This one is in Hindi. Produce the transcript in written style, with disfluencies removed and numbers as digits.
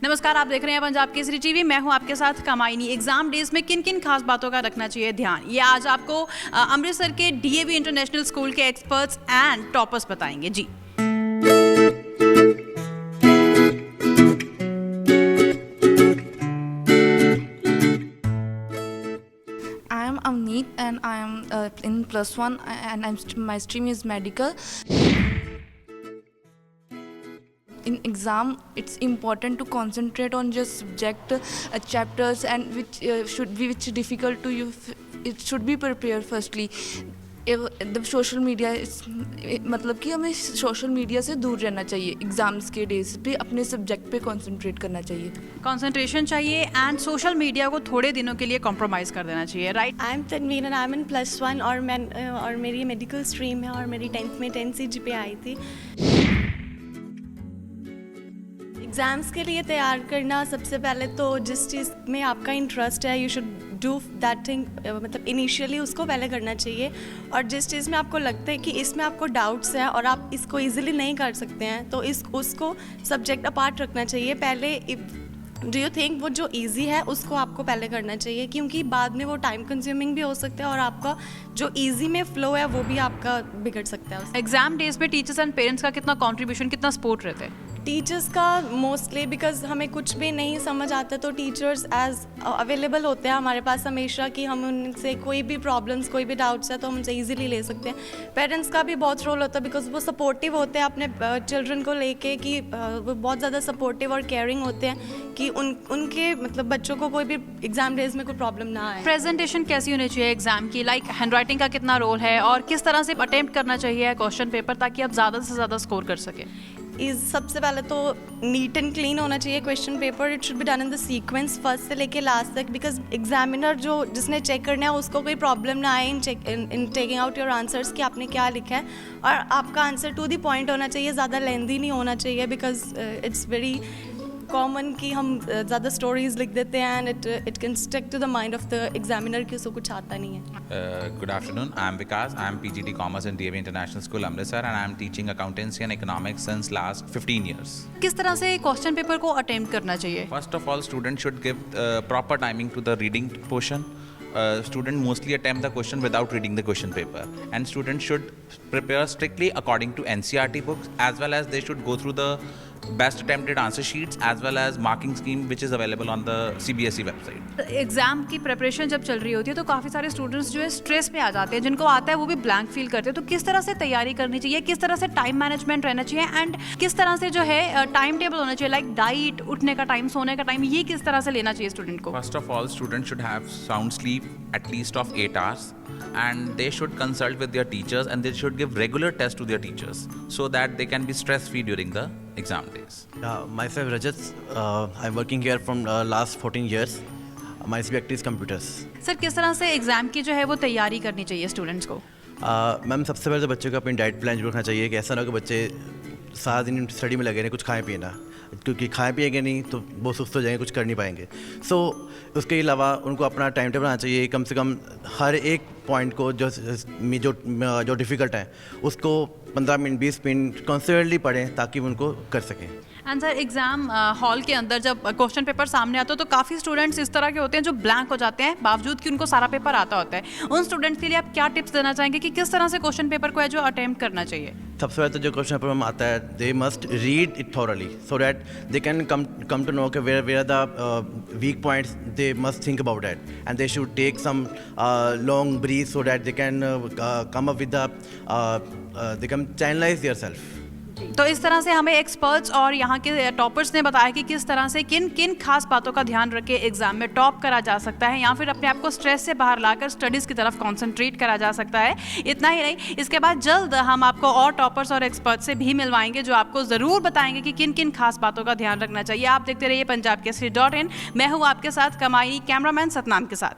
नमस्कार, आप देख रहे हैं पंजाब केसरी टीवी। मैं हूं आपके साथ कमाईनी। एग्जाम डेज में किन किन खास बातों का रखना चाहिए ध्यान, ये आज आपको अमृतसर के डीएवी इंटरनेशनल स्कूल के एक्सपर्ट्स एंड टॉपर्स बताएंगे जी। I am Avneet and I am in +1 and my stream is medical. In exam, it's important to concentrate on just subject chapters and which difficult to you. It should be prepared firstly. The social media मतलब कि हमें सोशल मीडिया से दूर रहना चाहिए। एग्ज़ाम्स के डेज पे अपने सब्जेक्ट पे कंसंट्रेट करना चाहिए, कंसंट्रेशन चाहिए एंड सोशल मीडिया को थोड़े दिनों के लिए कॉम्प्रोमाइज़ कर देना चाहिए, right? I am Tanveer and I am in +1 और मेरी मेडिकल स्ट्रीम है और मेरी 10th में 10 CGPA आई थी। एग्ज़ाम्स के लिए तैयार करना, सबसे पहले तो जिस चीज़ में आपका इंटरेस्ट है you should do that thing, मतलब इनिशियली उसको पहले करना चाहिए। और जिस चीज़ में आपको लगता है कि इसमें आपको डाउट्स हैं और आप इसको इजीली नहीं कर सकते हैं तो उसको सब्जेक्ट अपार्ट रखना चाहिए। पहले डू यू थिंक वो जो इजी है उसको आपको पहले करना चाहिए, क्योंकि बाद में वो टाइम कंज्यूमिंग भी हो सकता है और आपका जो इजी में फ्लो है वो भी आपका बिगड़ सकता है। एग्जाम डेज पे टीचर्स एंड पेरेंट्स का कितना कॉन्ट्रीब्यूशन, कितना सपोर्ट रहता है? टीचर्स का मोस्टली, बिकॉज हमें कुछ भी नहीं समझ आता तो टीचर्स एज अवेलेबल होते हैं हमारे पास हमेशा, कि हम उनसे कोई भी प्रॉब्लम्स कोई भी डाउट्स है तो हम उनसे इजीली ले सकते हैं। पेरेंट्स का भी बहुत रोल होता है बिकॉज वो सपोर्टिव होते हैं अपने चिल्ड्रन को लेके, कि वो बहुत ज़्यादा सपोर्टिव और केयरिंग होते हैं कि उनके मतलब बच्चों को कोई भी एग्जाम डेज में कोई प्रॉब्लम ना आए। प्रेजेंटेशन कैसी होनी चाहिए एग्जाम की, लाइक हैंडराइटिंग का कितना रोल है और किस तरह से अटेम्प्ट करना चाहिए क्वेश्चन पेपर ताकि आप ज़्यादा से ज़्यादा स्कोर कर सकें? सबसे पहले तो नीट एंड क्लीन होना चाहिए question paper. It should be done in the sequence first से लेके लास्ट तक, बिकॉज एग्जामिनर जिसने चेक करना है उसको कोई प्रॉब्लम ना आए in taking out your answers कि आपने क्या लिखा है, और आपका आंसर टू द पॉइंट होना चाहिए, ज़्यादा लेंथी नहीं होना चाहिए, बिकॉज इट्स वेरी कॉमन कि हम ज़्यादा स्टोरीज लिख देते हैं and it can stick to the mind of the examiner कि उसको कुछ आता नहीं है। Good afternoon. I am Vikas. I am PGT Commerce in DAV International School, Amritsar, and I am teaching accountancy and economics since last 15 years. किस तरह से क्वेश्चन पेपर को अटेम्प्ट करना चाहिए? First of all, students should give proper timing to the reading portion. Students mostly attempt the question without reading the question paper, and students should prepare strictly according to NCERT books, as well as they should go through the best attempted answer sheets as well as marking scheme which is available on the CBSE website. Exam की प्रिपरेशन जब चल रही होती है तो काफ़ी सारे स्टूडेंट्स जो है स्ट्रेस में आ जाते हैं, जिनको आता है वो भी ब्लैंक फील करते हैं। तो किस तरह से तैयारी करनी चाहिए, किस तरह से टाइम मैनेजमेंट रहना चाहिए एंड किस तरह से जो है टाइम टेबल होना चाहिए, लाइक डाइट, उठने का टाइम, सोने का टाइम, ये किस तरह से लेना चाहिए स्टूडेंट को? First of all, students should have sound sleep at least of 8 hours, and they should consult with their teachers, and they should give regular tests to their teachers so that they can be stress free during the exam days. Myself Rajat, I'm working here from last 14 years. My subject is computers. Sir, किस तरह से एग्जाम की जो है वो तैयारी करनी चाहिए स्टूडेंट्स को? मैम, सबसे पहले तो बच्चों को अपनी डाइट प्लान रखना चाहिए कि ऐसा ना हो कि बच्चे सारा दिन स्टडी में लगे रहें, कुछ खाएं पिए ना, क्योंकि खाएं पिएंगे नहीं तो बहुत सुस्त हो जाएंगे, कुछ कर नहीं पाएंगे। उसके अलावा उनको अपना टाइम टेबल बनाना चाहिए, कम से कम हर एक पॉइंट को जो डिफ़िकल्ट है उसको 15 मिनट 20 मिनट कॉन्स्टेंटली पढ़ें ताकि वो उनको कर सकें। एंड सर, एग्जाम हॉल के अंदर जब क्वेश्चन पेपर सामने आता है तो काफ़ी स्टूडेंट्स इस तरह के होते हैं जो ब्लैंक हो जाते हैं बावजूद कि उनको सारा पेपर आता होता है। उन स्टूडेंट्स के लिए आप क्या टिप्स देना चाहेंगे कि किस तरह से क्वेश्चन पेपर को है जो अटेम्प्ट करना चाहिए? सबसे पहले तो जो क्वेश्चन पेपर में आता है they must read it thoroughly so that they can come to know कि where are the weak points, they must think about that and they should take some long breath so that they can come up with they can channelise their self. तो इस तरह से हमें एक्सपर्ट्स और यहाँ के टॉपर्स ने बताया कि किस तरह से किन किन खास बातों का ध्यान रख के एग्जाम में टॉप करा जा सकता है या फिर अपने आप को स्ट्रेस से बाहर लाकर स्टडीज़ की तरफ कंसंट्रेट करा जा सकता है। इतना ही नहीं, इसके बाद जल्द हम आपको और टॉपर्स और एक्सपर्ट्स से भी मिलवाएंगे जो आपको ज़रूर बताएंगे कि किन किन खास बातों का ध्यान रखना चाहिए। आप देखते रहिए पंजाब केसरी.in। मैं हूँ आपके साथ कमाईनी, कैमरामैन सतनाम के साथ।